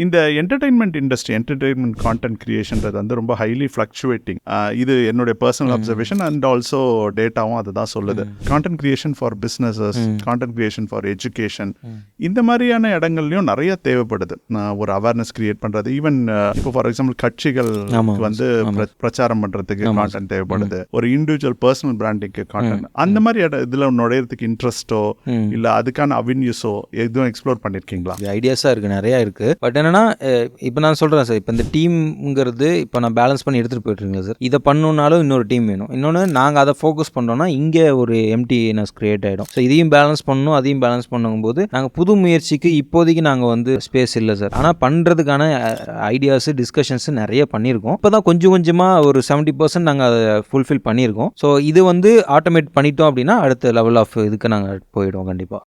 இந்த entertainment content கிரியேஷன்றது வந்து ரொம்ப ஹைலி ஃப்ளக்சுவேட்டிங். இது என்னுடைய பர்சனல் அப்சர்வேஷன் அண்ட் ஆல்சோ டேட்டாவும் அதுதான் சொல்லுது. Content creation for businesses, content creation for education, இந்த மாதிரியான இடங்கள்லையும் நிறைய தேவைப்படுது. ஒரு அவேர்னஸ் கிரியேட் பண்றது. ஈவன் இப்போ ஃபார் எக்ஸாம்பிள் கட்சிகள் வந்து பிரச்சாரம் பண்றதுக்கு கான்டென்ட் தேவைப்படுது. ஒரு இண்டிவிஜுவல் பர்சனல் பிராண்டிங்க்கு கான்டென்ட். அந்த மாதிரி இதுல நுழையறதுக்கு இன்ட்ரெஸ்டோ இல்ல அதுக்கான அவென்யூஸோ எதுவும் எக்ஸ்ப்ளோர் பண்ணிருக்கீங்களா? ஐடியாஸா இருக்கு, நிறைய இருக்கு. பட் என்னன்னா இப்போ நான் சொல்கிறேன் சார், இப்போ இந்த டீம்ங்கிறது இப்போ நான் பேலன்ஸ் பண்ணி எடுத்துகிட்டு போயிட்டுருக்கேன் சார். இதை பண்ணணுன்னாலும் இன்னொரு டீம் வேணும். இன்னொன்று நாங்கள் அதை ஃபோக்கஸ் பண்ணோன்னா இங்கே ஒரு எம்டினஸ் கிரியேட் ஆகிடும். ஸோ இதையும் பேலன்ஸ் பண்ணணும், அதையும் பேலன்ஸ் பண்ணும்போது நாங்கள் புது முயற்சிக்கு இப்போதைக்கு நாங்கள் வந்து ஸ்பேஸ் இல்லை சார். ஆனால் பண்ணுறதுக்கான ஐடியாஸு டிஸ்கஷன்ஸு நிறைய பண்ணியிருக்கோம். இப்போ தான் கொஞ்சம் கொஞ்சமாக ஒரு 70% நாங்கள் அதை ஃபுல்ஃபில் பண்ணியிருக்கோம். ஸோ இது வந்து ஆட்டோமேட் பண்ணிட்டோம் அப்படின்னா அடுத்த லெவல் ஆஃப் இதுக்கு நாங்கள் போயிடுவோம் கண்டிப்பாக.